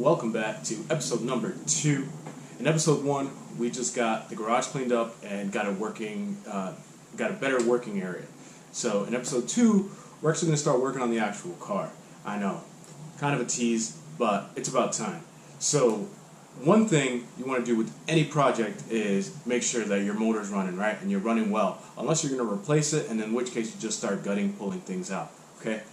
welcome back to episode number 2. In episode 1, we just got the garage cleaned up and got a better working area. So in episode 2, we're actually going to start working on the actual car. I know, kind of a tease, but it's about time. So one thing you want to do with any project is make sure that your motor's running, right? And you're running well. Unless you're going to replace it, and in which case you just start pulling things out, okay?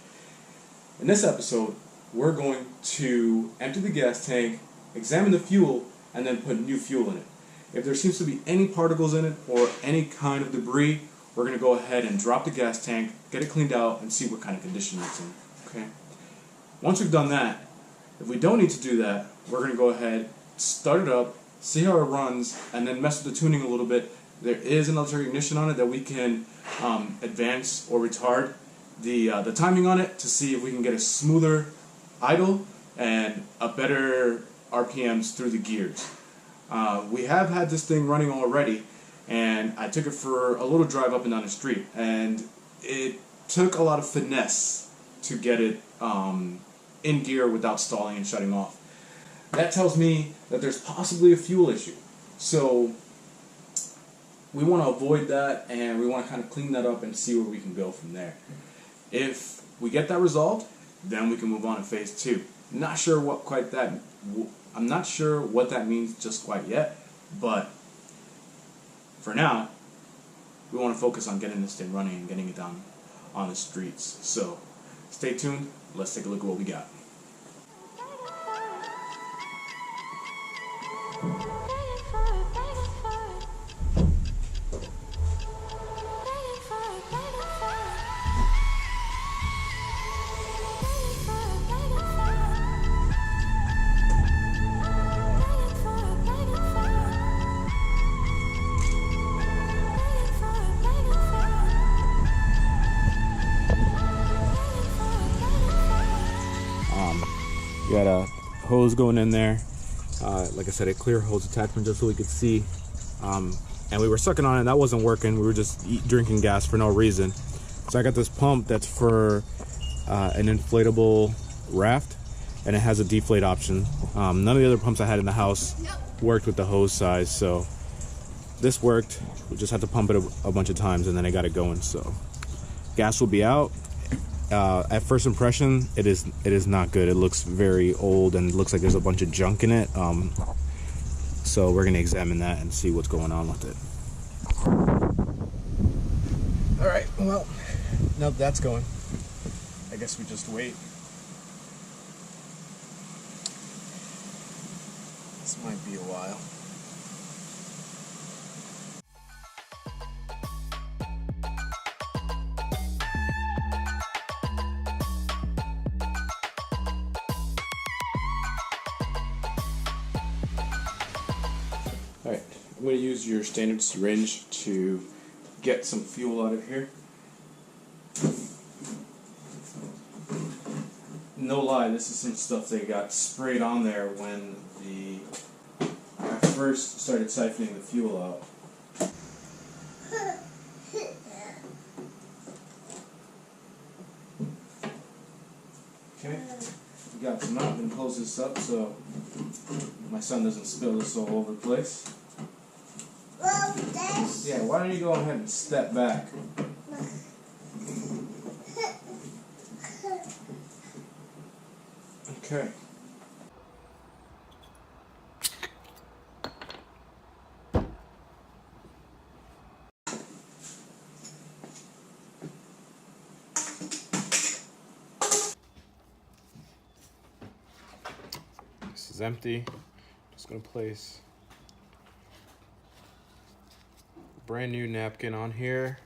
In this episode, we're going to empty the gas tank, examine the fuel, and then put new fuel in it. If there seems to be any particles in it or any kind of debris, we're going to go ahead and drop the gas tank, get it cleaned out, and see what kind of condition it's in, okay? Once we've done that, if we don't need to do that, we're going to go ahead, start it up, see how it runs, and then mess with the tuning a little bit. There is an alternating ignition on it that we can advance or retard the timing on it to see if we can get a smoother idle and a better RPMs through the gears. We have had this thing running already, and I took it for a little drive up and down the street, and it took a lot of finesse to get it in gear without stalling and shutting off. That tells me that there's possibly a fuel issue. So we want to avoid that, and we want to kind of clean that up and see where we can go from there. If we get that resolved, then we can move on to phase 2. I'm not sure what that means just quite yet, but for now, we want to focus on getting this thing running and getting it down on the streets. So stay tuned. Let's take a look at what we got. You got a hose going in there. Like I said, a clear hose attachment just so we could see. And we were sucking on it, and that wasn't working. We were just drinking gas for no reason. So I got this pump that's for an inflatable raft, and it has a deflate option. None of the other pumps I had in the house worked with the hose size, so this worked. We just had to pump it a bunch of times, and then I got it going. So gas will be out. At first impression, it is not good. It looks very old and it looks like there's a bunch of junk in it. So we're gonna examine that and see what's going on with it. All right. Well, now that's going, I guess we just wait. This might be a while. Alright, I'm going to use your standard syringe to get some fuel out of here. No lie, this is some stuff that got sprayed on there when I first started siphoning the fuel out. Okay, we got some out and close this up so my son doesn't spill this all over the place. Yeah, why don't you go ahead and step back? Okay. This is empty. Just gonna place a brand new napkin on here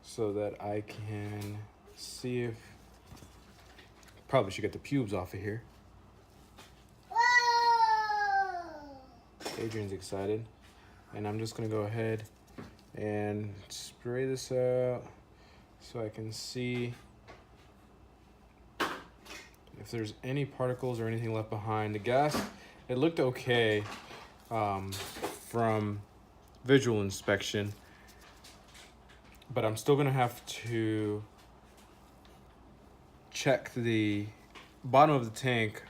so that I can see if probably should get the pubes off of here. Adrian's excited, and I'm just gonna go ahead and spray this out so I can see if there's any particles or anything left behind. The gas, it looked okay from visual inspection, but I'm still gonna have to check the bottom of the tank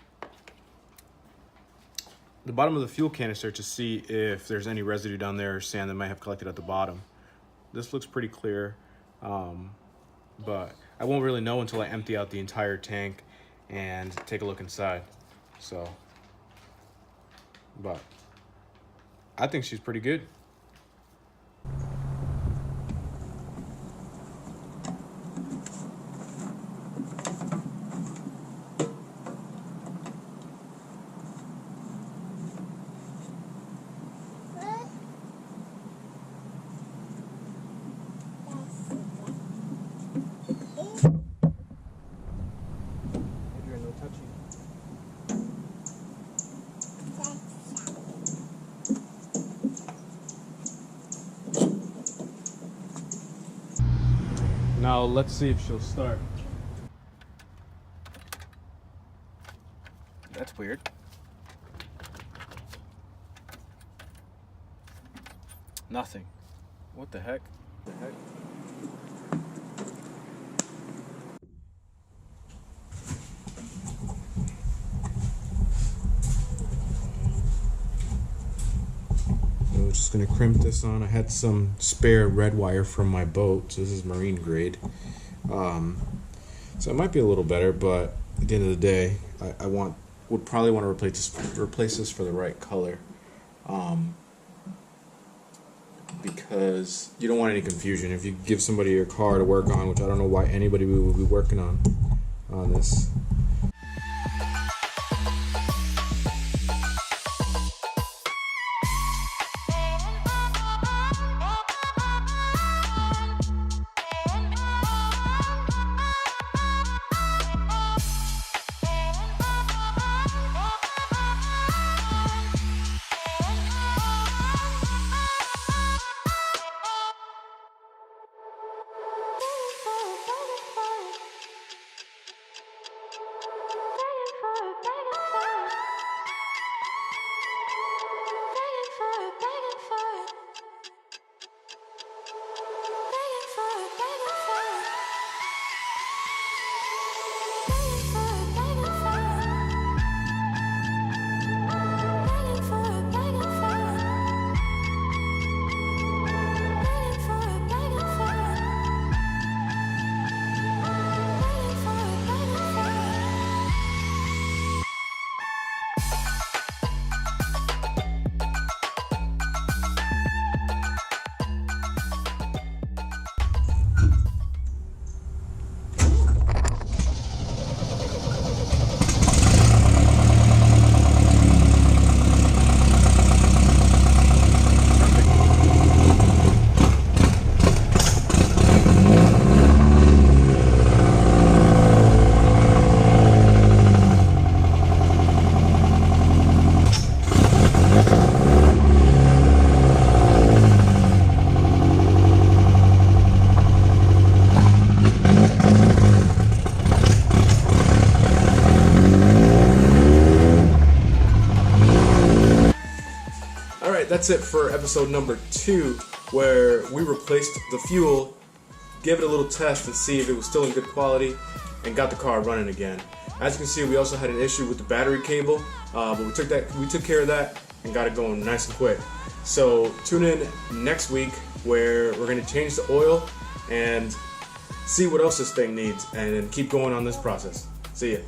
the bottom of the fuel canister to see if there's any residue down there or sand that might have collected at the bottom. This looks pretty clear, but I won't really know until I empty out the entire tank and take a look inside. So, but I think she's pretty good. Now let's see if she'll start. That's weird. Nothing. What the heck? I'm just gonna crimp this on. I had some spare red wire from my boat, so this is marine grade. So it might be a little better, but at the end of the day, I would probably want to replace this for the right color, because you don't want any confusion. If you give somebody your car to work on, which I don't know why anybody would be working on this. That's it for episode number 2, where we replaced the fuel, gave it a little test and see if it was still in good quality, and got the car running again. As you can see, we also had an issue with the battery cable, but we took care of that and got it going nice and quick. So tune in next week, where we're going to change the oil and see what else this thing needs, and then keep going on this process. See ya.